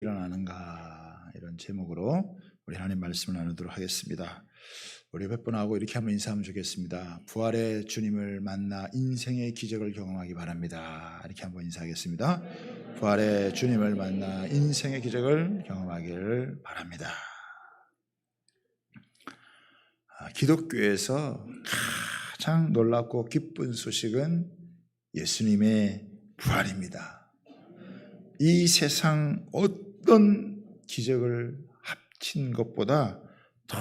일어나는가, 이런 제목으로 우리 하나님 말씀을 나누도록 하겠습니다. 우리 몇 번 하고 이렇게 한번 인사하면 좋겠습니다. 부활의 주님을 만나 인생의 기적을 경험하기 바랍니다. 이렇게 한번 인사하겠습니다. 부활의 주님을 만나 인생의 기적을 경험하기를 바랍니다. 기독교에서 가장 놀랍고 기쁜 소식은 예수님의 부활입니다. 이 세상 어떤 기적을 합친 것보다 더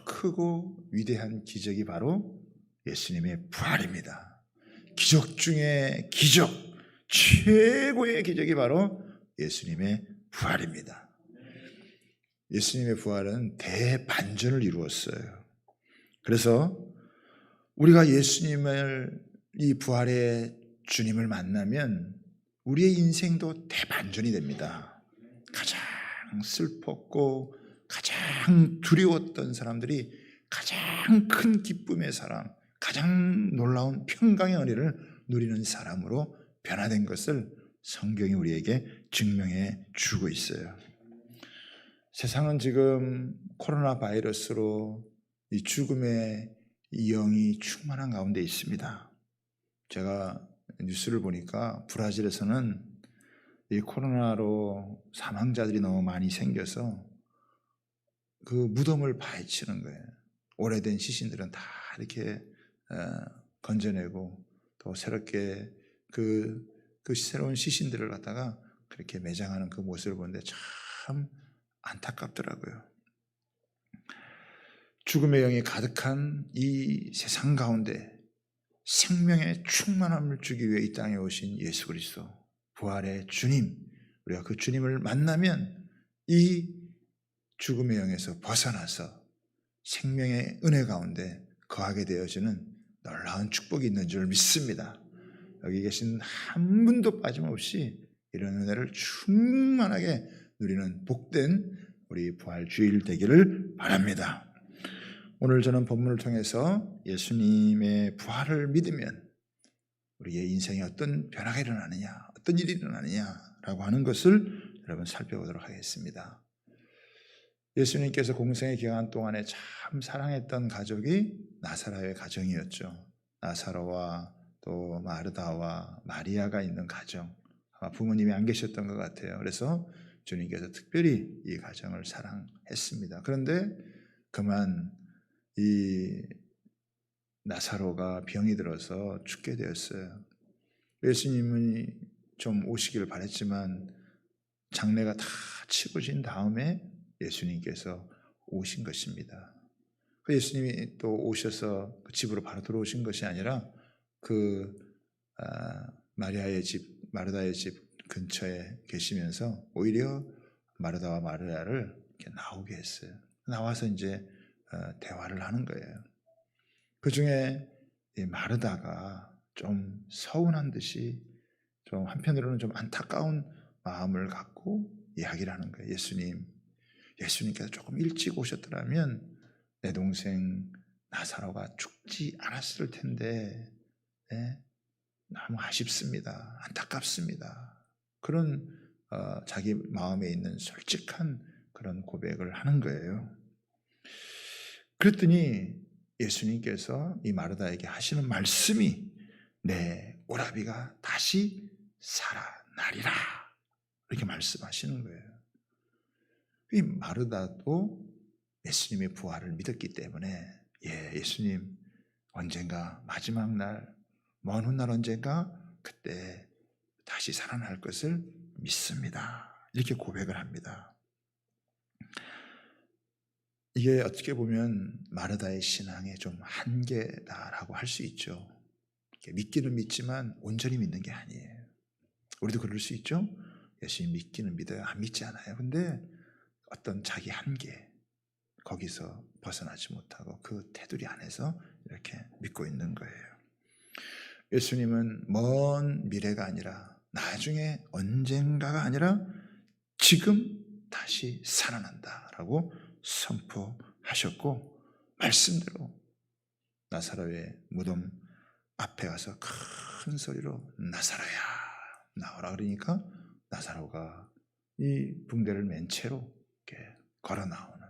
크고 위대한 기적이 바로 예수님의 부활입니다. 기적 중에 기적, 최고의 기적이 바로 예수님의 부활입니다. 예수님의 부활은 대반전을 이루었어요. 그래서 우리가 예수님을, 이 부활의 주님을 만나면 우리의 인생도 대반전이 됩니다. 가장 슬펐고 가장 두려웠던 사람들이 가장 큰 기쁨의 사람, 가장 놀라운 평강의 은혜를 누리는 사람으로 변화된 것을 성경이 우리에게 증명해 주고 있어요. 세상은 지금 코로나 바이러스로 이 죽음의 이 영이 충만한 가운데 있습니다. 제가 뉴스를 보니까 브라질에서는 이 코로나로 사망자들이 너무 많이 생겨서 그 무덤을 파헤치는 거예요. 오래된 시신들은 다 이렇게 건져내고 또 새롭게 그 새로운 시신들을 갖다가 그렇게 매장하는 그 모습을 보는데 참 안타깝더라고요. 죽음의 영이 가득한 이 세상 가운데 생명의 충만함을 주기 위해 이 땅에 오신 예수 그리스도, 부활의 주님, 우리가 그 주님을 만나면 이 죽음의 영에서 벗어나서 생명의 은혜 가운데 거하게 되어지는 놀라운 축복이 있는 줄 믿습니다. 여기 계신 한 분도 빠짐없이 이런 은혜를 충만하게 누리는 복된 우리 부활 주일 되기를 바랍니다. 오늘 저는 본문을 통해서 예수님의 부활을 믿으면 우리의 인생에 어떤 변화가 일어나느냐, 어떤 일이 일어나느냐라고 하는 것을 여러분 살펴보도록 하겠습니다. 예수님께서 공생의 기간 동안에 참 사랑했던 가족이 나사로의 가정이었죠. 나사로와 또 마르다와 마리아가 있는 가정, 아마 부모님이 안 계셨던 것 같아요. 그래서 주님께서 특별히 이 가정을 사랑했습니다. 그런데 그만 이 나사로가 병이 들어서 죽게 되었어요. 예수님이 좀 오시기를 바랬지만 장례가 다 치러진 다음에 예수님께서 오신 것입니다. 예수님이 또 오셔서 그 집으로 바로 들어오신 것이 아니라 마리아의 집, 마르다의 집 근처에 계시면서 오히려 마르다와 마리아를 이렇게 나오게 했어요. 나와서 이제 대화를 하는 거예요. 그 중에 마르다가 좀 서운한 듯이 좀 한편으로는 좀 안타까운 마음을 갖고 이야기를 하는 거예요. 예수님께서 조금 일찍 오셨더라면 내 동생 나사로가 죽지 않았을 텐데 너무 아쉽습니다. 안타깝습니다. 그런 자기 마음에 있는 솔직한 그런 고백을 하는 거예요. 그랬더니 예수님께서 이 마르다에게 하시는 말씀이 내 오라비가 다시 살아나리라, 이렇게 말씀하시는 거예요. 이 마르다도 예수님의 부활을 믿었기 때문에 예수님 언젠가 마지막 날, 먼 훗날 언젠가 그때 다시 살아날 것을 믿습니다, 이렇게 고백을 합니다. 이게 어떻게 보면 마르다의 신앙의 좀 한계다라고 할 수 있죠. 믿기는 믿지만 온전히 믿는 게 아니에요. 우리도 그럴 수 있죠. 예수님 믿기는 믿어요. 안 믿지 않아요. 근데 어떤 자기 한계, 거기서 벗어나지 못하고 그 테두리 안에서 이렇게 믿고 있는 거예요. 예수님은 먼 미래가 아니라, 나중에 언젠가가 아니라 지금 다시 살아난다라고 선포하셨고, 말씀대로 나사로의 무덤 앞에 가서 큰 소리로 나사로야 나오라 그러니까 나사로가 이 붕대를 맨 채로 이렇게 걸어 나오는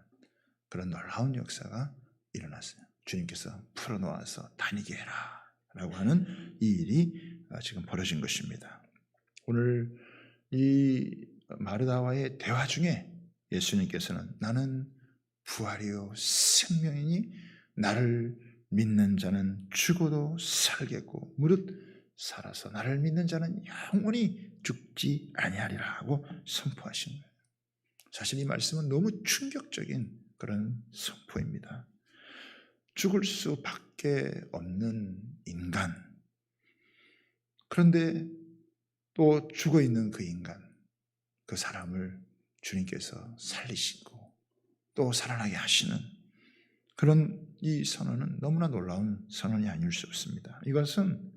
그런 놀라운 역사가 일어났어요. 주님께서 풀어놓아서 다니게 해라 라고 하는 이 일이 지금 벌어진 것입니다. 오늘 이 마르다와의 대화 중에 예수님께서는 나는 부활이요 생명이니 나를 믿는 자는 죽어도 살겠고 무릇 살아서 나를 믿는 자는 영원히 죽지 아니하리라 하고 선포하신 거예요. 사실 이 말씀은 너무 충격적인 그런 선포입니다. 죽을 수밖에 없는 인간, 그런데 또 죽어있는 그 인간, 그 사람을 주님께서 살리시고 또 살아나게 하시는 그런 이 선언은 너무나 놀라운 선언이 아닐 수 없습니다. 이것은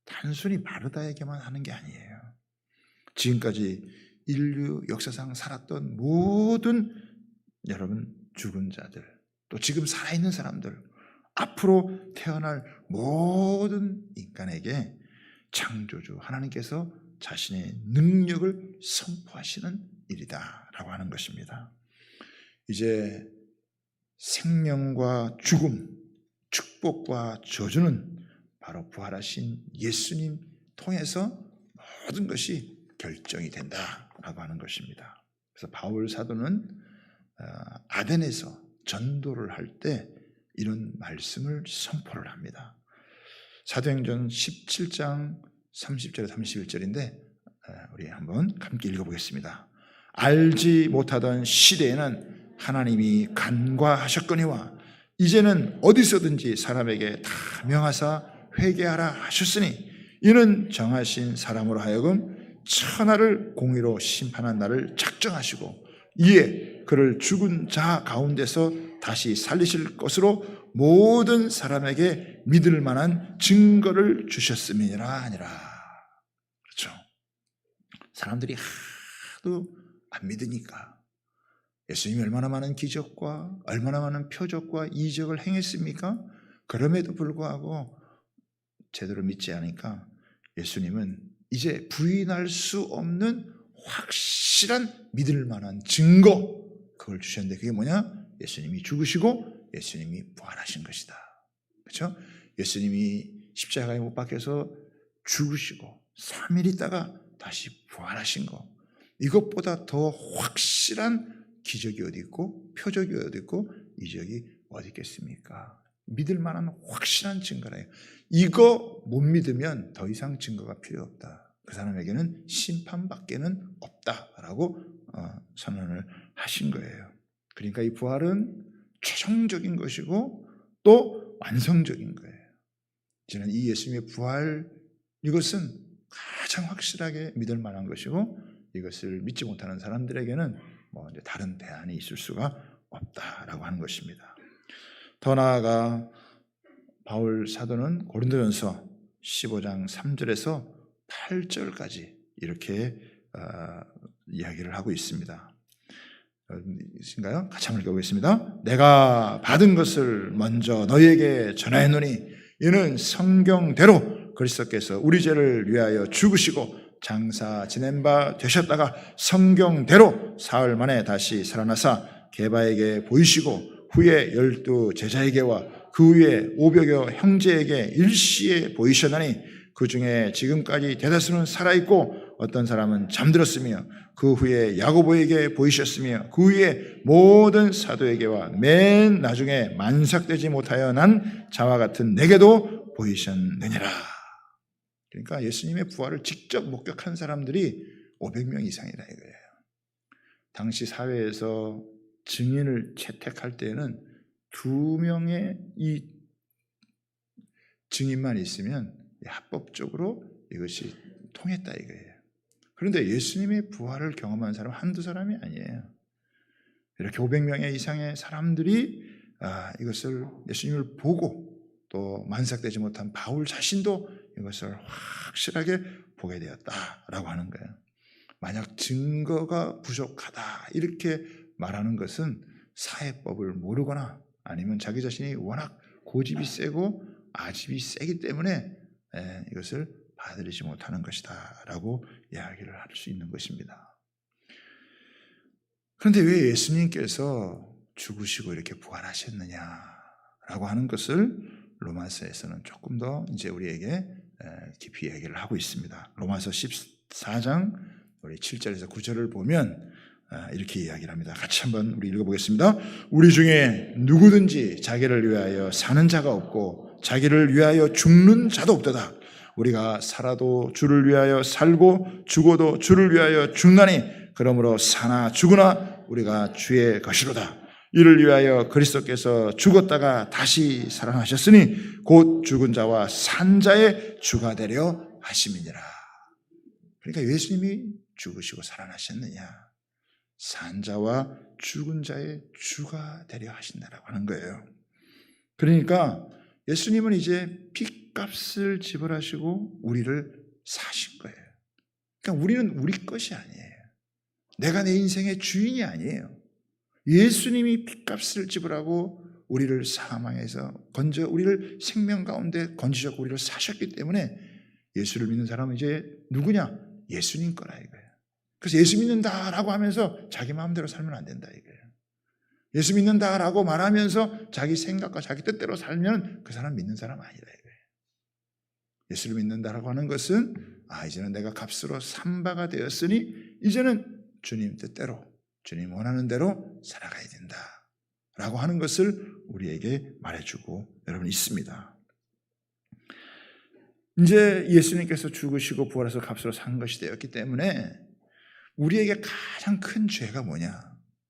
단순히 마르다에게만 하는 게 아니에요. 지금까지 인류 역사상 살았던 모든 여러분 죽은 자들, 또 지금 살아있는 사람들, 앞으로 태어날 모든 인간에게 창조주 하나님께서 자신의 능력을 선포하시는 일이다라고 하는 것입니다. 이제 생명과 죽음, 축복과 저주는 바로 부활하신 예수님 통해서 모든 것이 결정이 된다라고 하는 것입니다. 그래서 바울 사도는 아덴에서 전도를 할 때 이런 말씀을 선포를 합니다. 사도행전 17장 30절에 31절인데 우리 한번 함께 읽어보겠습니다. 알지 못하던 시대에는 하나님이 간과하셨거니와 이제는 어디서든지 사람에게 다 명하사 회개하라 하셨으니 이는 정하신 사람으로 하여금 천하를 공의로 심판한 날을 작정하시고 이에 그를 죽은 자 가운데서 다시 살리실 것으로 모든 사람에게 믿을 만한 증거를 주셨음이니라 하니라. 그렇죠. 사람들이 하도 안 믿으니까 예수님이 얼마나 많은 기적과 얼마나 많은 표적과 이적을 행했습니까? 그럼에도 불구하고 제대로 믿지 않으니까 예수님은 이제 부인할 수 없는 확실한 믿을 만한 증거, 그걸 주셨는데 그게 뭐냐? 예수님이 죽으시고 예수님이 부활하신 것이다. 그렇죠? 예수님이 십자가에 못 박혀서 죽으시고 3일 있다가 다시 부활하신 거, 이것보다 더 확실한 기적이 어디 있고 표적이 어디 있고 이적이 어디 있겠습니까? 믿을 만한 확실한 증거래요. 이거 못 믿으면 더 이상 증거가 필요 없다. 그 사람에게는 심판밖에는 없다라고 선언을 하신 거예요. 그러니까 이 부활은 최종적인 것이고 또 완성적인 거예요. 저는 이 예수님의 부활, 이것은 가장 확실하게 믿을 만한 것이고 이것을 믿지 못하는 사람들에게는 이제 다른 대안이 있을 수가 없다라고 하는 것입니다. 더 나아가 바울 사도는 고린도전서 15장 3절에서 8절까지 이렇게 이야기를 하고 있습니다. 있으신가요? 같이 한번 읽어보겠습니다. 내가 받은 것을 먼저 너희에게 전하였노니 이는 성경대로 그리스도께서 우리 죄를 위하여 죽으시고 장사 지낸 바 되셨다가 성경대로 사흘 만에 다시 살아나사 게바에게 보이시고 후에 12 제자에게와 그 후에 500여 형제에게 일시에 보이셨나니 그 중에 지금까지 대다수는 살아있고 어떤 사람은 잠들었으며 그 후에 야고보에게 보이셨으며 그 후에 모든 사도에게와 맨 나중에 만삭되지 못하여 난 자와 같은 내게도 보이셨느니라. 그러니까 예수님의 부활을 직접 목격한 사람들이 500명 이상이다 이거예요. 당시 사회에서 증인을 채택할 때에는 2명의 이 증인만 있으면 합법적으로 이것이 통했다 이거예요. 그런데 예수님의 부활을 경험한 사람은 한두 사람이 아니에요. 이렇게 500명의 이상의 사람들이 이것을 예수님을 보고 또 만삭되지 못한 바울 자신도 이것을 확실하게 보게 되었다라고 하는 거예요. 만약 증거가 부족하다 이렇게 말하는 것은 사회법을 모르거나 아니면 자기 자신이 워낙 고집이 세고 아집이 세기 때문에 이것을 받아들이지 못하는 것이다 라고 이야기를 할 수 있는 것입니다. 그런데 왜 예수님께서 죽으시고 이렇게 부활하셨느냐라고 하는 것을 로마서에서는 조금 더 이제 우리에게 깊이 얘기를 하고 있습니다. 로마서 14장 우리 7절에서 9절을 보면 이렇게 이야기를 합니다. 같이 한번 우리 읽어보겠습니다. 우리 중에 누구든지 자기를 위하여 사는 자가 없고 자기를 위하여 죽는 자도 없도다. 우리가 살아도 주를 위하여 살고 죽어도 주를 위하여 죽나니 그러므로 사나 죽으나 우리가 주의 것이로다. 이를 위하여 그리스도께서 죽었다가 다시 살아나셨으니 곧 죽은 자와 산 자의 주가 되려 하심이니라. 그러니까 예수님이 죽으시고 살아나셨느냐, 산 자와 죽은 자의 주가 되려 하신다라고 하는 거예요. 그러니까 예수님은 이제 핏값을 지불하시고 우리를 사신 거예요. 그러니까 우리는 우리 것이 아니에요. 내가 내 인생의 주인이 아니에요. 예수님이 핏값을 지불하고 우리를 사망에서 건져 우리를 생명 가운데 건지셨고 우리를 사셨기 때문에 예수를 믿는 사람은 이제 누구냐? 예수님 거라 이거예요. 그래서 예수 믿는다라고 하면서 자기 마음대로 살면 안 된다 이거예요. 예수 믿는다라고 말하면서 자기 생각과 자기 뜻대로 살면 그 사람 믿는 사람 아니다 이거예요. 예수를 믿는다라고 하는 것은 이제는 내가 값으로 산 바가 되었으니 이제는 주님 뜻대로 주님 원하는 대로 살아가야 된다라고 하는 것을 우리에게 말해주고 여러분 있습니다. 이제 예수님께서 죽으시고 부활해서 값으로 산 것이 되었기 때문에 우리에게 가장 큰 죄가 뭐냐?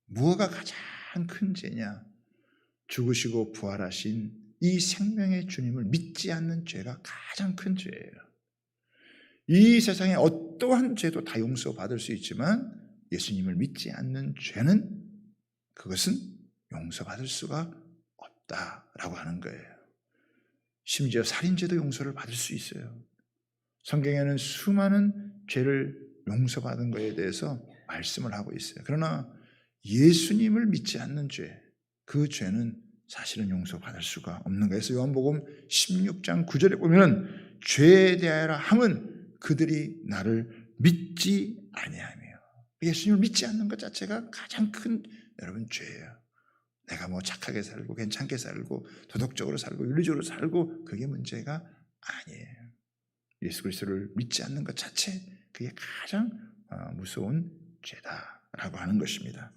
무엇가 가장 큰 죄냐? 죽으시고 부활하신 이 생명의 주님을 믿지 않는 죄가 가장 큰 죄예요. 이 세상에 어떠한 죄도 다 용서받을 수 있지만 예수님을 믿지 않는 죄는 그것은 용서받을 수가 없다라고 하는 거예요. 심지어 살인죄도 용서를 받을 수 있어요. 성경에는 수많은 죄를 용서받은 것에 대해서 말씀을 하고 있어요. 그러나 예수님을 믿지 않는 죄, 그 죄는 사실은 용서받을 수가 없는 거예요. 그래서 요한복음 16장 9절에 보면 죄에 대하여 함은 그들이 나를 믿지 아니하며, 예수님을 믿지 않는 것 자체가 가장 큰 여러분 죄예요. 내가 뭐 착하게 살고 괜찮게 살고 도덕적으로 살고 윤리적으로 살고 그게 문제가 아니에요. 예수 그리스도를 믿지 않는 것 자체, 그게 가장 무서운 죄다라고 하는 것입니다.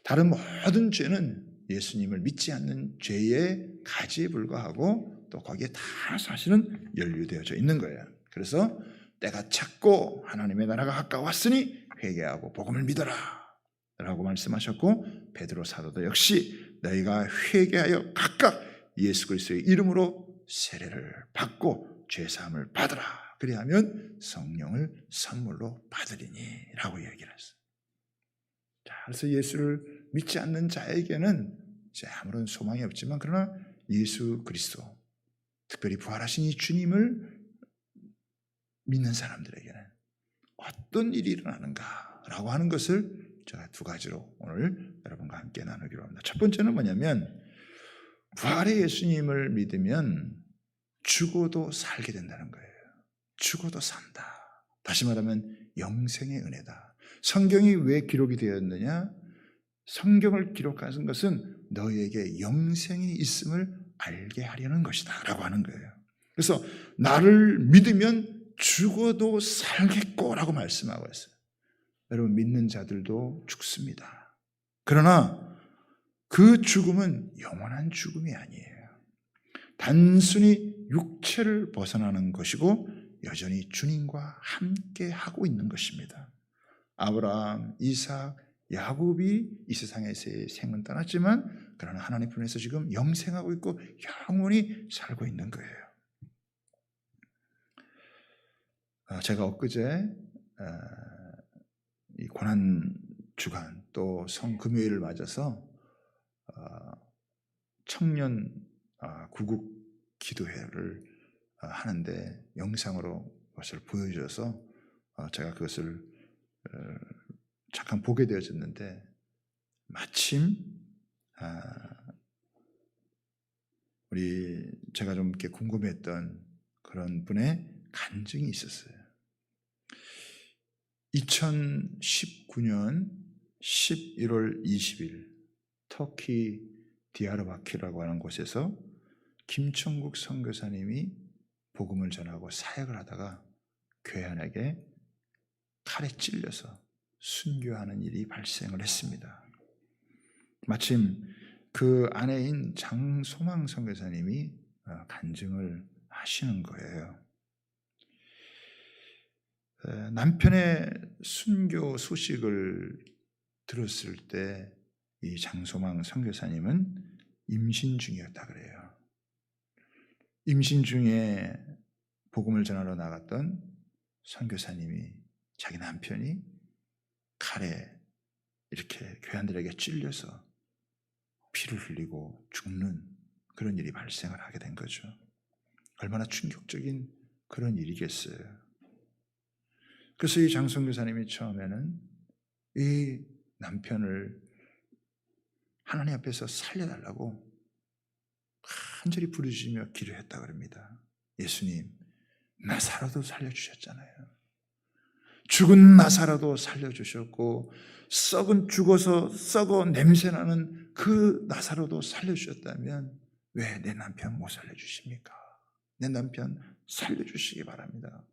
다른 모든 죄는 예수님을 믿지 않는 죄의 가지에 불과하고 또 거기에 다 사실은 연루되어져 있는 거예요. 그래서 때가 찼고 하나님의 나라가 가까웠으니 회개하고 복음을 믿어라 라고 말씀하셨고, 베드로 사도도 역시 너희가 회개하여 각각 예수 그리스도의 이름으로 세례를 받고 죄사함을 받으라, 그리하면 성령을 선물로 받으리니 라고 얘기를 했어요. 자, 그래서 예수를 믿지 않는 자에게는 이제 아무런 소망이 없지만, 그러나 예수 그리스도, 특별히 부활하신 이 주님을 믿는 사람들에게는 어떤 일이 일어나는가라고 하는 것을 제가 두 가지로 오늘 여러분과 함께 나누기로 합니다. 첫 번째는 뭐냐면, 부활의 예수님을 믿으면 죽어도 살게 된다는 거예요. 죽어도 산다. 다시 말하면 영생의 은혜다. 성경이 왜 기록이 되었느냐? 성경을 기록하는 것은 너희에게 영생이 있음을 알게 하려는 것이다 라고 하는 거예요. 그래서 나를 믿으면 죽어도 살겠고 라고 말씀하고 있어요. 여러분, 믿는 자들도 죽습니다. 그러나 그 죽음은 영원한 죽음이 아니에요. 단순히 육체를 벗어나는 것이고 여전히 주님과 함께 하고 있는 것입니다. 아브라함, 이삭, 야곱이 이 세상에서의 생은 떠났지만 그러나 하나님 편에서 지금 영생하고 있고 영원히 살고 있는 거예요. 제가 엊그제 이 고난 주간 또 성금요일을 맞아서 청년 구국 기도회를 하는데 영상으로 그것을 보여줘서 제가 그것을 잠깐 보게 되어졌는데, 마침 우리 제가 좀 이렇게 궁금했던 그런 분의 간증이 있었어요. 2019년 11월 20일 터키 디야르바키르라고 하는 곳에서 김천국 선교사님이 복음을 전하고 사역을 하다가 괴한에게 칼에 찔려서 순교하는 일이 발생을 했습니다. 마침 그 아내인 장소망 선교사님이 간증을 하시는 거예요. 남편의 순교 소식을 들었을 때 이 장소망 선교사님은 임신 중이었다 그래요. 임신 중에 복음을 전하러 나갔던 선교사님이 자기 남편이 칼에 이렇게 교회원들에게 찔려서 피를 흘리고 죽는 그런 일이 발생을 하게 된 거죠. 얼마나 충격적인 그런 일이겠어요. 그래서 이 장선교사님이 처음에는 이 남편을 하나님 앞에서 살려달라고 간절히 부르짖으며 기도했다 그럽니다. 예수님, 나사로도 살려주셨잖아요. 죽은 나사로도 살려주셨고 죽어서 썩어 냄새나는 그 나사로도 살려주셨다면 왜 내 남편 못 살려주십니까? 내 남편 살려주시기 바랍니다.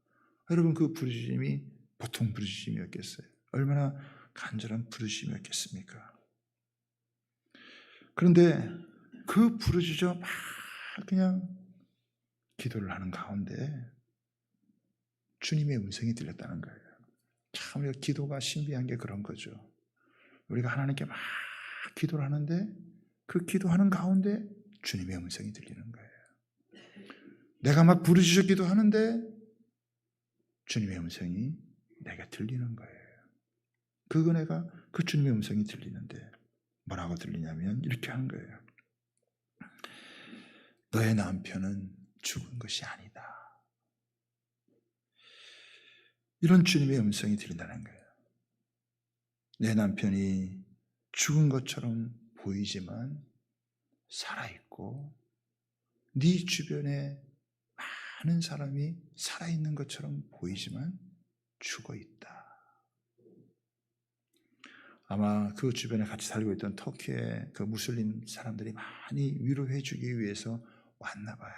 여러분, 그 부르짖음이 보통 부르짖음이었겠어요? 얼마나 간절한 부르짖음이었겠습니까? 그런데 그 부르짖어 막 그냥 기도를 하는 가운데 주님의 음성이 들렸다는 거예요. 참 우리가 기도가 신비한 게 그런 거죠. 우리가 하나님께 막 기도를 하는데 그 기도하는 가운데 주님의 음성이 들리는 거예요. 내가 막 부르짖어 기도하는데 주님의 음성이 내게 들리는 거예요. 그 은혜가 그 주님의 음성이 들리는데 뭐라고 들리냐면 이렇게 하는 거예요. 너의 남편은 죽은 것이 아니다. 이런 주님의 음성이 들린다는 거예요. 내 남편이 죽은 것처럼 보이지만 살아있고 네 주변에 많은 사람이 살아있는 것처럼 보이지만 죽어있다. 아마 그 주변에 같이 살고 있던 터키의 그 무슬림 사람들이 많이 위로해 주기 위해서 왔나 봐요.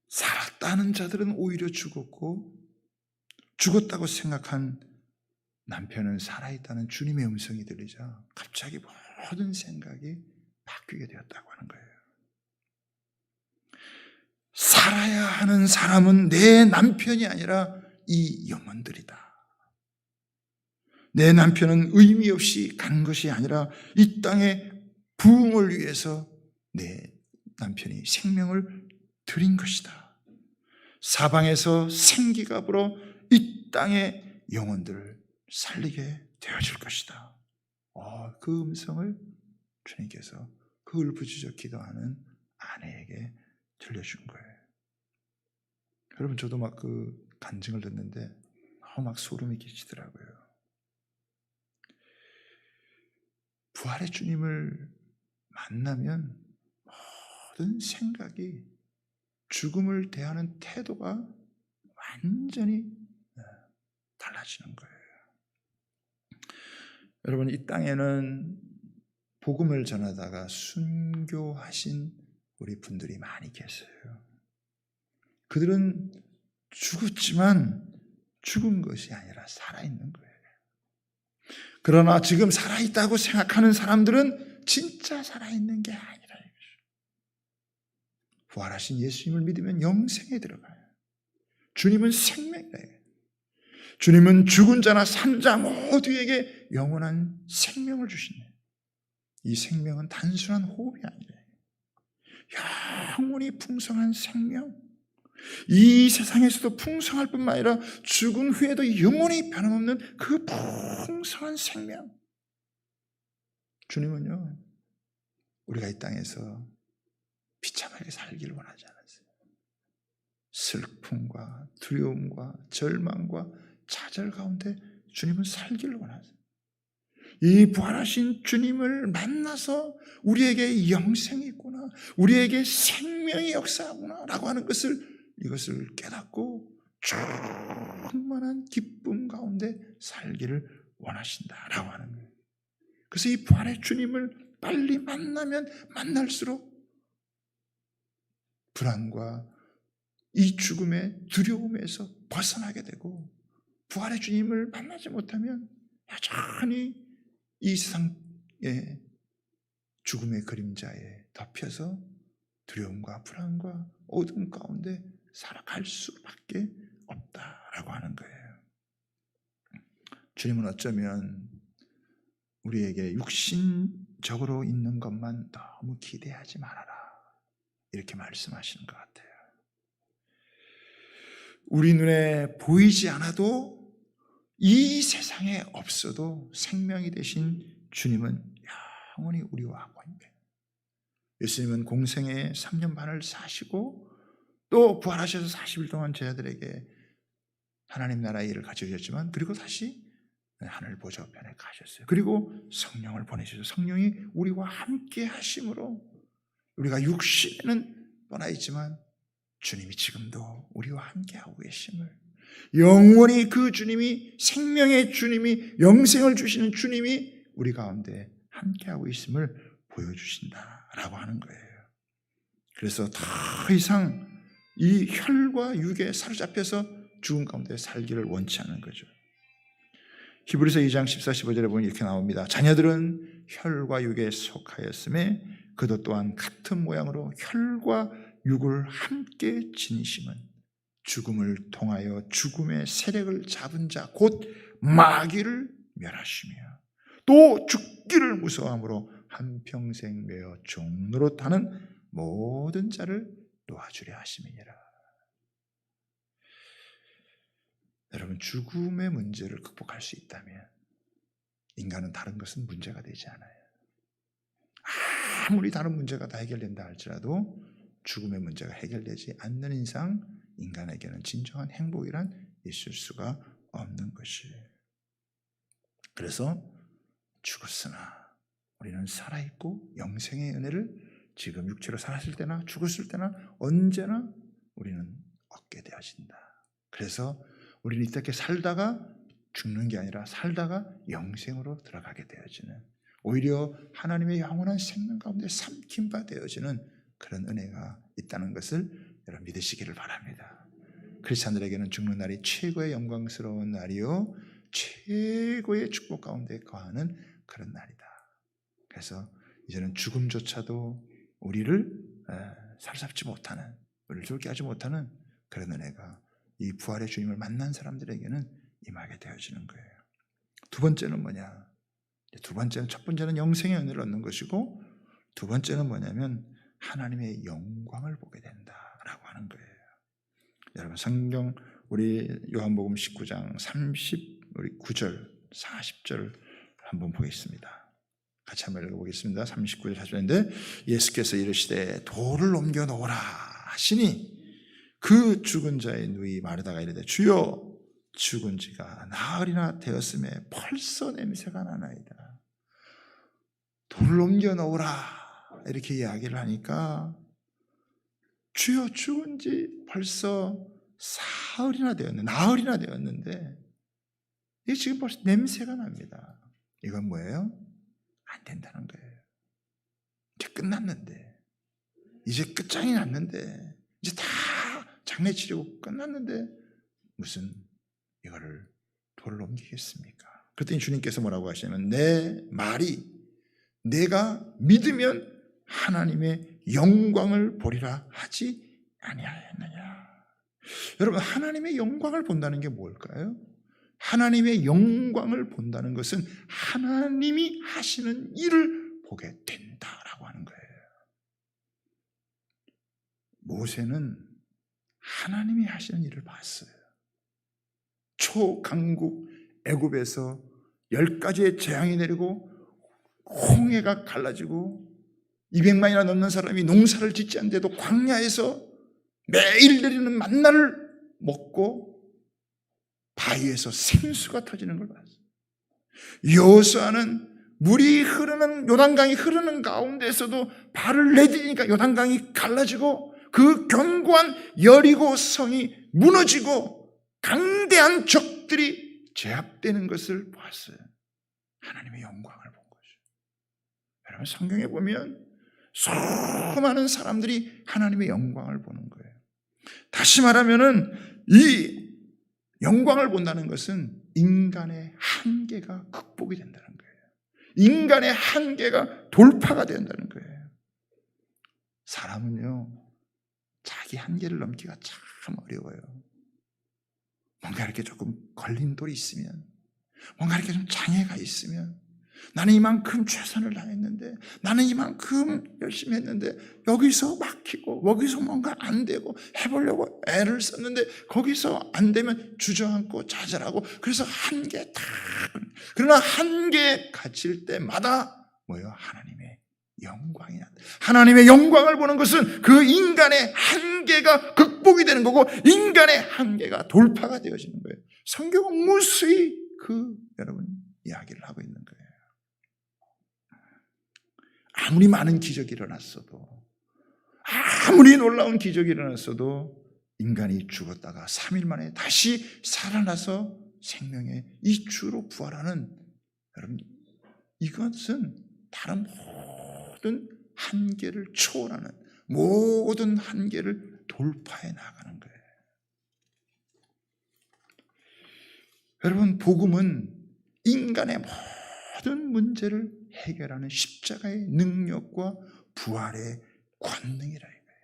살았다는 자들은 오히려 죽었고 죽었다고 생각한 남편은 살아있다는 주님의 음성이 들리자 갑자기 모든 생각이 바뀌게 되었다고 하는 거예요. 살아야 하는 사람은 내 남편이 아니라 이 영혼들이다. 내 남편은 의미 없이 간 것이 아니라 이 땅의 부흥을 위해서 내 남편이 생명을 드린 것이다. 사방에서 생기가 불어 이 땅의 영혼들을 살리게 되어질 것이다. 그 음성을 주님께서 그 울부짖어 기도하는 아내에게 들려준 거예요. 여러분, 저도 막 그 간증을 듣는데 막 소름이 끼치더라고요. 부활의 주님을 만나면 모든 생각이, 죽음을 대하는 태도가 완전히 달라지는 거예요. 여러분, 이 땅에는 복음을 전하다가 순교하신 우리 분들이 많이 계세요. 그들은 죽었지만 죽은 것이 아니라 살아있는 거예요. 그러나 지금 살아있다고 생각하는 사람들은 진짜 살아있는 게 아니라 이거죠. 부활하신 예수님을 믿으면 영생에 들어가요. 주님은 생명이다. 주님은 죽은 자나 산 자 모두에게 영원한 생명을 주시네. 이 생명은 단순한 호흡이 아니라 영원히 풍성한 생명, 이 세상에서도 풍성할 뿐만 아니라 죽은 후에도 영원히 변함없는 그 풍성한 생명. 주님은요, 우리가 이 땅에서 비참하게 살기를 원하지 않았어요. 슬픔과 두려움과 절망과 좌절 가운데 주님은 살기를 원하세요. 이 부활하신 주님을 만나서 우리에게 영생이 있구나, 우리에게 생명이 역사하구나 라고 하는 이것을 깨닫고 충만한 기쁨 가운데 살기를 원하신다라고 하는 거예요. 그래서 이 부활의 주님을 빨리 만나면 만날수록 불안과 이 죽음의 두려움에서 벗어나게 되고, 부활의 주님을 만나지 못하면 여전히 이 세상의 죽음의 그림자에 덮여서 두려움과 불안과 어둠 가운데 살아갈 수밖에 없다라고 하는 거예요. 주님은 어쩌면 우리에게 육신적으로 있는 것만 너무 기대하지 말아라, 이렇게 말씀하시는 것 같아요. 우리 눈에 보이지 않아도, 이 세상에 없어도 생명이 되신 주님은 영원히 우리와 함께. 예수님은 공생애 3년 반을 사시고 또 부활하셔서 40일 동안 제자들에게 하나님 나라의 일을 가르치셨지만, 그리고 다시 하늘 보좌편에 가셨어요. 그리고 성령을 보내셔서 성령이 우리와 함께 하심으로 우리가 육신에는 떠나 있지만 주님이 지금도 우리와 함께하고 계심을, 영원히 그 주님이, 생명의 주님이, 영생을 주시는 주님이 우리 가운데 함께하고 있음을 보여주신다라고 하는 거예요. 그래서 더 이상 이 혈과 육에 사로잡혀서 죽음 가운데 살기를 원치 않는 거죠. 히브리서 2장 14, 15절에 보면 이렇게 나옵니다. 자녀들은 혈과 육에 속하였음에 그도 또한 같은 모양으로 혈과 육을 함께 지니심은 죽음을 통하여 죽음의 세력을 잡은 자 곧 마귀를 멸하시며 또 죽기를 무서워함으로 한평생 매어 종노릇하는 모든 자를 놓아주려 하심이니라. 여러분, 죽음의 문제를 극복할 수 있다면 인간은 다른 것은 문제가 되지 않아요. 아무리 다른 문제가 다 해결된다 할지라도 죽음의 문제가 해결되지 않는 이상 인간에게는 진정한 행복이란 있을 수가 없는 것이에요. 그래서 죽었으나 우리는 살아있고 영생의 은혜를 지금 육체로 살았을 때나 죽었을 때나 언제나 우리는 얻게 되어진다. 그래서 우리는 이렇게 살다가 죽는 게 아니라 살다가 영생으로 들어가게 되어지는, 오히려 하나님의 영원한 생명 가운데 삼킨 바 되어지는 그런 은혜가 있다는 것을 여러분 믿으시기를 바랍니다. 크리스찬들에게는 죽는 날이 최고의 영광스러운 날이요 최고의 축복 가운데 거하는 그런 날이다. 그래서 이제는 죽음조차도 우리를 사로잡지 못하는, 우리를 쫄게 하지 못하는 그런 은혜가 이 부활의 주님을 만난 사람들에게는 임하게 되어지는 거예요. 두 번째는 뭐냐? 첫 번째는 영생의 은혜를 얻는 것이고, 두 번째는 뭐냐면 하나님의 영광을 보게 된다라고 하는 거예요. 여러분, 성경 우리 요한복음 19장 39절 40절 한번 보겠습니다. 같이 한번 읽어보겠습니다. 39절 40절인데, 예수께서 이르시되 돌을 옮겨 놓으라 하시니 그 죽은 자의 누이 마르다가 이르되 주여 죽은 지가 나흘이나 되었음에 벌써 냄새가 나나이다. 돌을 옮겨 놓으라 이렇게 이야기를 하니까 주여 죽은 지 벌써 나흘이나 되었는데 이게 지금 벌써 냄새가 납니다. 이건 뭐예요? 안 된다는 거예요. 이제 끝났는데, 이제 끝장이 났는데, 이제 다 장례 치르고 끝났는데 무슨 이거를 돌을 옮기겠습니까? 그랬더니 주님께서 뭐라고 하시냐면, 내 말이 내가 믿으면 하나님의 영광을 보리라 하지 아니하였느냐. 여러분, 하나님의 영광을 본다는 게 뭘까요? 하나님의 영광을 본다는 것은 하나님이 하시는 일을 보게 된다라고 하는 거예요. 모세는 하나님이 하시는 일을 봤어요. 초강국 애굽에서 10가지의 재앙이 내리고 홍해가 갈라지고 200만이나 넘는 사람이 농사를 짓지 않는데도 광야에서 매일 내리는 만나를 먹고 바위에서 생수가 터지는 걸 봤어요. 여호수아는 물이 흐르는, 요단강이 흐르는 가운데서도 발을 내디디니까 요단강이 갈라지고 그 견고한 여리고 성이 무너지고 강대한 적들이 제압되는 것을 보았어요. 하나님의 영광을 본 거죠. 여러분 성경에 보면 수많은 사람들이 하나님의 영광을 보는 거예요. 다시 말하면은 이 영광을 본다는 것은 인간의 한계가 극복이 된다는 거예요. 인간의 한계가 돌파가 된다는 거예요. 사람은요, 자기 한계를 넘기가 참 어려워요. 뭔가 이렇게 조금 걸린 돌이 있으면, 뭔가 이렇게 좀 장애가 있으면, 나는 이만큼 최선을 다했는데, 나는 이만큼 열심히 했는데, 여기서 막히고, 여기서 뭔가 안 되고, 해보려고 애를 썼는데, 거기서 안 되면 주저앉고 좌절하고, 그래서 한계 다. 그러나 한계에 갇힐 때마다 뭐예요? 하나님의 영광이 난다. 하나님의 영광을 보는 것은 그 인간의 한계가 극복이 되는 거고, 인간의 한계가 돌파가 되어지는 거예요. 성경은 무수히 여러분, 이야기를 하고 있는 거예요. 아무리 많은 기적이 일어났어도, 아무리 놀라운 기적이 일어났어도 인간이 죽었다가 3일 만에 다시 살아나서 생명의 이 주로 부활하는, 여러분, 이것은 다른 모든 한계를 초월하는, 모든 한계를 돌파해 나가는 거예요. 여러분, 복음은 인간의 모든 문제를 해결하는 십자가의 능력과 부활의 권능이라 이거예요.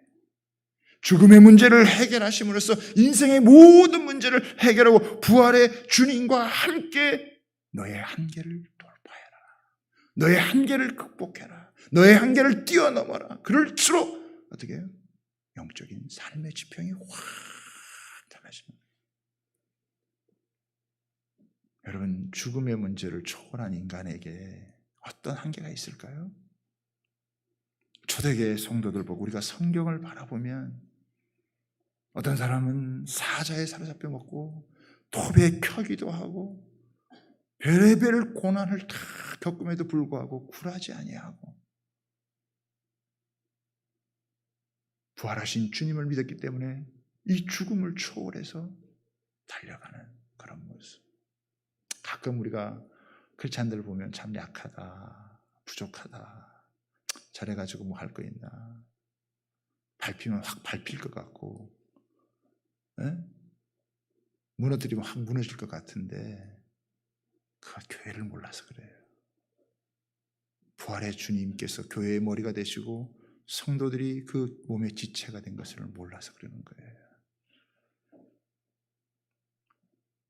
죽음의 문제를 해결하심으로써 인생의 모든 문제를 해결하고 부활의 주님과 함께 너의 한계를 돌파해라. 너의 한계를 극복해라. 너의 한계를 뛰어넘어라. 그럴수록 어떻게 해요? 영적인 삶의 지평이 확 달라집니다. 여러분, 죽음의 문제를 초월한 인간에게 어떤 한계가 있을까요? 초대교회 성도들 보고 우리가 성경을 바라보면 어떤 사람은 사자에 사로잡혀 먹고 톱에 켜기도 하고 별의별 고난을 다 겪음에도 불구하고 굴하지 아니하고 부활하신 주님을 믿었기 때문에 이 죽음을 초월해서 달려가는 그런 모습. 가끔 우리가 크리스찬들을 보면 참 약하다, 부족하다, 잘해가지고 뭐 할 거 있나, 밟히면 확 밟힐 것 같고, 무너뜨리면 확 무너질 것 같은데 그 교회를 몰라서 그래요. 부활의 주님께서 교회의 머리가 되시고 성도들이 그 몸의 지체가 된 것을 몰라서 그러는 거예요.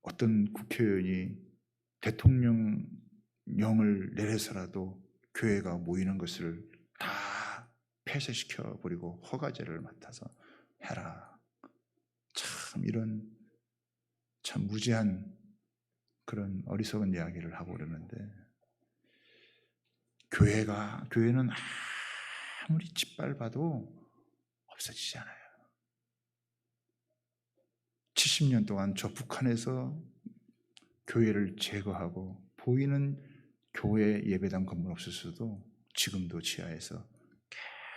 어떤 국회의원이 대통령령을 내려서라도 교회가 모이는 것을 다 폐쇄시켜 버리고 허가제를 맡아서 해라. 참 이런 참 무지한 그런 어리석은 이야기를 하고 그러는데, 교회는 아무리 짓밟아도 없어지지 않아요. 70년 동안 저 북한에서 교회를 제거하고 보이는 교회 예배당 건물 없었어도 지금도 지하에서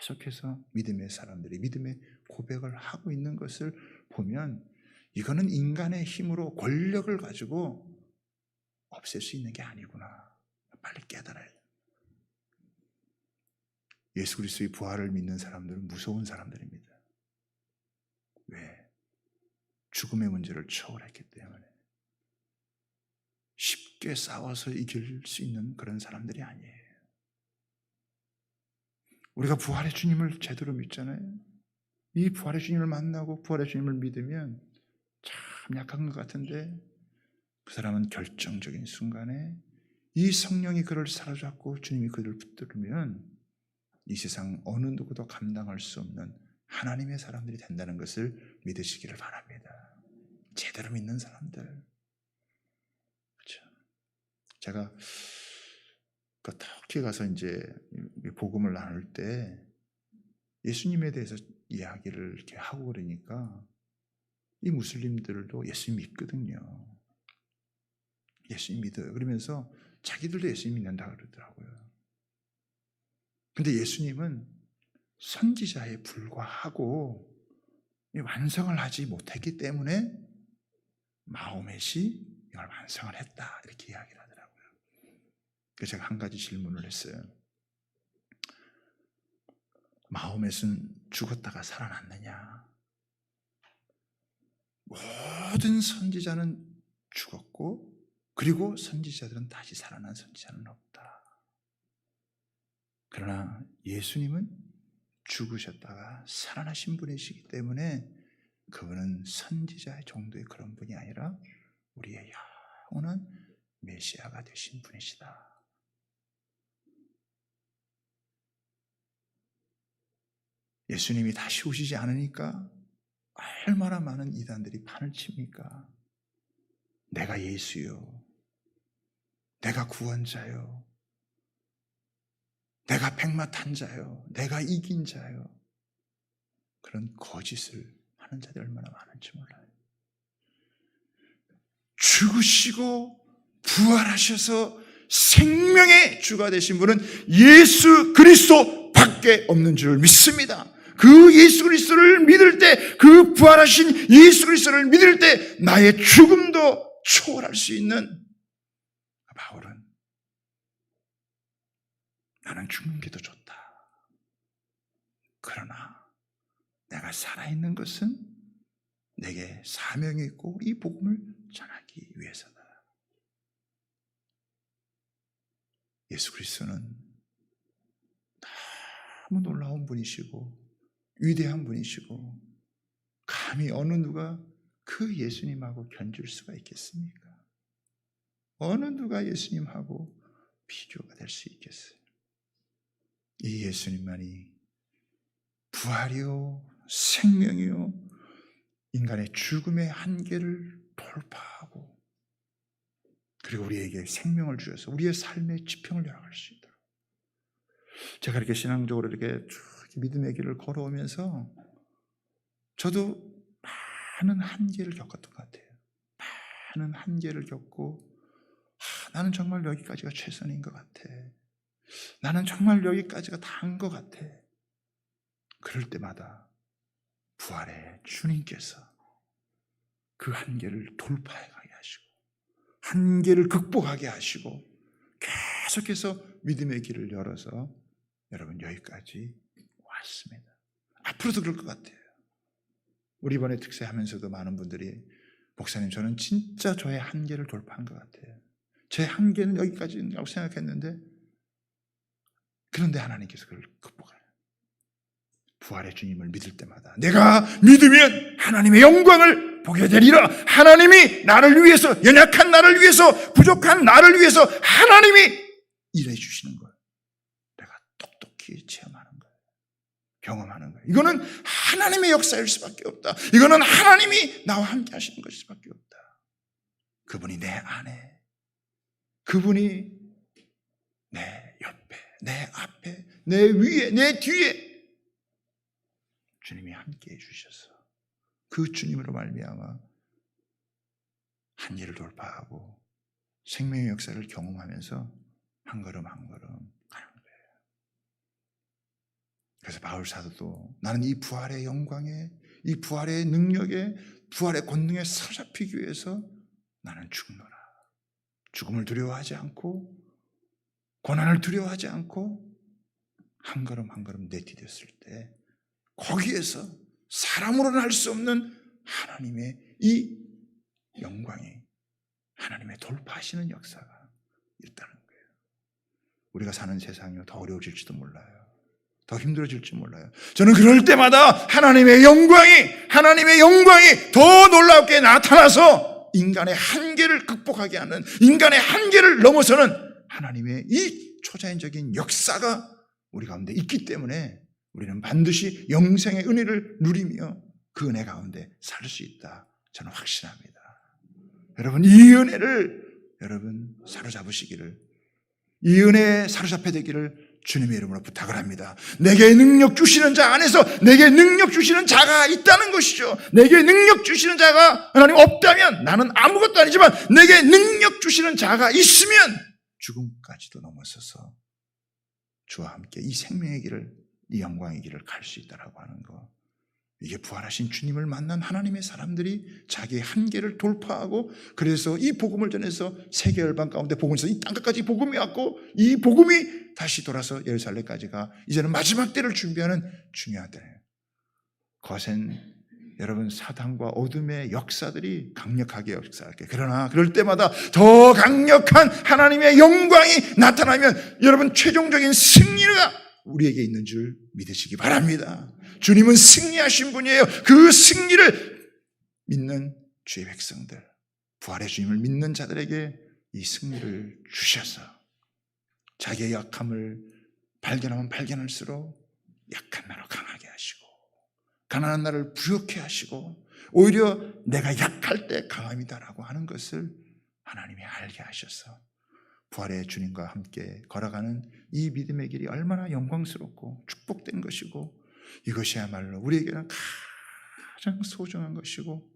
계속해서 믿음의 사람들이 믿음의 고백을 하고 있는 것을 보면 이거는 인간의 힘으로 권력을 가지고 없앨 수 있는 게 아니구나. 빨리 깨달아야 돼요. 예수 그리스도의 부활을 믿는 사람들은 무서운 사람들입니다. 왜? 죽음의 문제를 초월했기 때문에. 쉽게 싸워서 이길 수 있는 그런 사람들이 아니에요. 우리가 부활의 주님을 제대로 믿잖아요. 이 부활의 주님을 만나고 부활의 주님을 믿으면 참 약한 것 같은데 그 사람은 결정적인 순간에 이 성령이 그를 사로잡고 주님이 그를 붙들면 이 세상 어느 누구도 감당할 수 없는 하나님의 사람들이 된다는 것을 믿으시기를 바랍니다. 제대로 믿는 사람들. 그렇죠. 제가 터키 가서 이제 복음을 나눌 때 예수님에 대해서 이야기를 이렇게 하고 그러니까 이 무슬림들도 예수님 믿거든요. 예수님 믿어요. 그러면서 자기들도 예수님 믿는다 그러더라고요. 근데 예수님은 선지자에 불과하고 완성을 하지 못했기 때문에 마호멧이 이걸 완성을 했다 이렇게 이야기를 하더라고요. 그래서 제가 한 가지 질문을 했어요. 마호멧은 죽었다가 살아났느냐? 모든 선지자는 죽었고 그리고 선지자들은 다시 살아난 선지자는 없다. 그러나 예수님은 죽으셨다가 살아나신 분이시기 때문에 그분은 선지자 정도의 그런 분이 아니라 우리의 영원한 메시아가 되신 분이시다. 예수님이 다시 오시지 않으니까 얼마나 많은 이단들이 판을 칩니까? 내가 예수요, 내가 구원자요, 내가 백마탄자요, 내가 이긴 자요. 그런 거짓을 하는 자들이 얼마나 많은지 몰라요. 죽으시고 부활하셔서 생명의 주가 되신 분은 예수 그리스도 밖에 없는 줄 믿습니다. 그 예수 그리스도를 믿을 때, 그 부활하신 예수 그리스도를 믿을 때 나의 죽음도 초월할 수 있는 바울은 나는 죽는 게 더 좋다. 그러나 내가 살아있는 것은 내게 사명이 있고 이 복음을 전하기 위해서다. 예수 그리스도는 너무 놀라운 분이시고 위대한 분이시고 감히 어느 누가 그 예수님하고 견줄 수가 있겠습니까? 어느 누가 예수님하고 비교가 될 수 있겠어요? 이 예수님만이 부활이요 생명이요 인간의 죽음의 한계를 돌파하고 그리고 우리에게 생명을 주셔서 우리의 삶의 지평을 열어갈 수 있도록 제가 이렇게 신앙적으로 이렇게 쭉 믿음의 길을 걸어오면서 저도 많은 한계를 겪었던 것 같아요. 많은 한계를 겪고 나는 정말 여기까지가 최선인 것 같아. 나는 정말 여기까지가 다 한 것 같아. 그럴 때마다 부활의 주님께서 그 한계를 돌파해 가게 하시고 한계를 극복하게 하시고 계속해서 믿음의 길을 열어서 여러분 여기까지 왔습니다. 앞으로도 그럴 것 같아요. 우리 이번에 특세하면서도 많은 분들이 목사님 저는 진짜 저의 한계를 돌파한 것 같아요. 제 한계는 여기까지라고 생각했는데 그런데 하나님께서 그걸 극복하는 부활의 주님을 믿을 때마다 내가 믿으면 하나님의 영광을 보게 되리라. 하나님이 나를 위해서 연약한 나를 위해서 부족한 나를 위해서 하나님이 일해 주시는 걸 내가 똑똑히 체험하는 거예요. 경험하는 거예요. 이거는 하나님의 역사일 수밖에 없다. 이거는 하나님이 나와 함께 하시는 것일 수밖에 없다. 그분이 내 안에, 그분이 내 옆에, 내 앞에, 내 위에, 내 뒤에 주님이 함께해 주셔서 그 주님으로 말미암아 한계를 돌파하고 생명의 역사를 경험하면서 한 걸음 한 걸음 가는 거예요. 그래서 바울 사도도 나는 이 부활의 영광에, 이 부활의 능력에, 부활의 권능에 사로잡히기 위해서 나는 죽노라. 죽음을 두려워하지 않고 고난을 두려워하지 않고 한 걸음 한 걸음 내디뎠을 때 거기에서 사람으로는 할 수 없는 하나님의 이 영광이 하나님의 돌파하시는 역사가 있다는 거예요. 우리가 사는 세상이 더 어려워질지도 몰라요. 더 힘들어질지 몰라요. 저는 그럴 때마다 하나님의 영광이 더 놀랍게 나타나서 인간의 한계를 극복하게 하는, 인간의 한계를 넘어서는 하나님의 이 초자연적인 역사가 우리 가운데 있기 때문에 우리는 반드시 영생의 은혜를 누리며 그 은혜 가운데 살 수 있다. 저는 확신합니다. 여러분 이 은혜를 여러분 사로잡으시기를, 이 은혜에 사로잡혀 되기를 주님의 이름으로 부탁을 합니다. 내게 능력 주시는 자 안에서 내게 능력 주시는 자가 있다는 것이죠. 내게 능력 주시는 자가 하나님 없다면 나는 아무것도 아니지만 내게 능력 주시는 자가 있으면 죽음까지도 넘어서서 주와 함께 이 생명의 길을, 이 영광의 길을 갈 수 있다라고 하는 것, 이게 부활하신 주님을 만난 하나님의 사람들이 자기의 한계를 돌파하고, 그래서 이 복음을 전해서 세계 열방 가운데 복음에서 이 땅끝까지 복음이 왔고, 이 복음이 다시 돌아서 예루살렘까지가 이제는 마지막 때를 준비하는 중요한 때예요. 거센 여러분 사단과 어둠의 역사들이 강력하게 역사할게. 그러나 그럴 때마다 더 강력한 하나님의 영광이 나타나면 여러분 최종적인 승리가 우리에게 있는 줄 믿으시기 바랍니다. 주님은 승리하신 분이에요. 그 승리를 믿는 주의 백성들, 부활의 주님을 믿는 자들에게 이 승리를 주셔서 자기의 약함을 발견하면 발견할수록 약한 나로 강하게 하시고, 가난한 나를 부욕해 하시고, 오히려 내가 약할 때 강함이다라고 하는 것을 하나님이 알게 하셔서 부활의 주님과 함께 걸어가는 이 믿음의 길이 얼마나 영광스럽고 축복된 것이고, 이것이야말로 우리에게는 가장 소중한 것이고,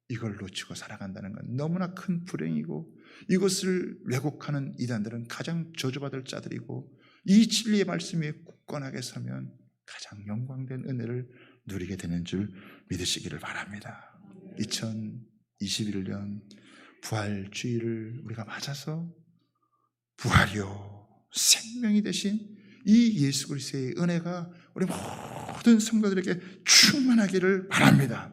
이걸 놓치고 살아간다는 건 너무나 큰 불행이고, 이것을 왜곡하는 이단들은 가장 저주받을 자들이고, 이 진리의 말씀 위에 굳건하게 서면 가장 영광된 은혜를 누리게 되는 줄 믿으시기를 바랍니다. 2021년 부활주의를 우리가 맞아서 부활이요 생명이 되신 이 예수 그리스도의 은혜가 우리 모든 성도들에게 충만하기를 바랍니다.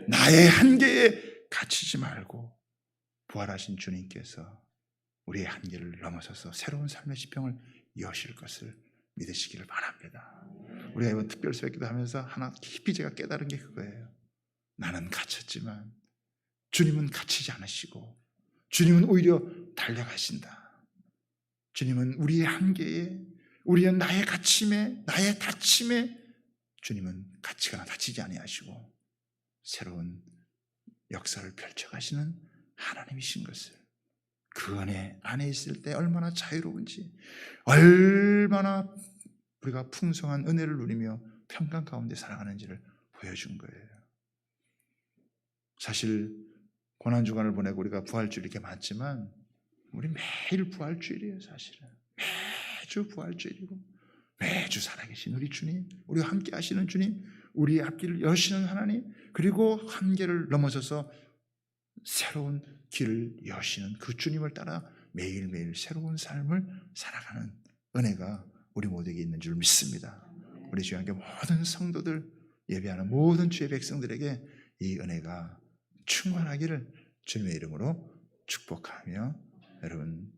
나의 한계에 갇히지 말고 부활하신 주님께서 우리의 한계를 넘어서서 새로운 삶의 지평을 여실 것을 믿으시기를 바랍니다. 우리가 이번 특별 새벽기도 하면서 하나 깊이 제가 깨달은 게 그거예요. 나는 갇혔지만 주님은 갇히지 않으시고 주님은 오히려 달려가신다. 주님은 우리의 한계에, 우리는 나의 갇힘에, 나의 다침에 주님은 갇히거나 다치지 아니하시고 새로운 역사를 펼쳐가시는 하나님이신 것을, 그 은혜 안에 있을 때 얼마나 자유로운지, 얼마나 우리가 풍성한 은혜를 누리며 평강 가운데 살아가는지를 보여준 거예요. 사실 고난주간을 보내고 우리가 부활주일 이렇게 많지만 우리 매일 부활주일이에요. 사실은 매주 부활주일이고, 매주 살아계신 우리 주님, 우리와 함께 하시는 주님, 우리의 앞길을 여시는 하나님, 그리고 한계를 넘어서서 새로운 길을 여시는 그 주님을 따라 매일매일 새로운 삶을 살아가는 은혜가 우리 모두에게 있는 줄 믿습니다. 우리 주의 함께 모든 성도들, 예배하는 모든 주의 백성들에게 이 은혜가 충만하기를 주님의 이름으로 축복하며, 여러분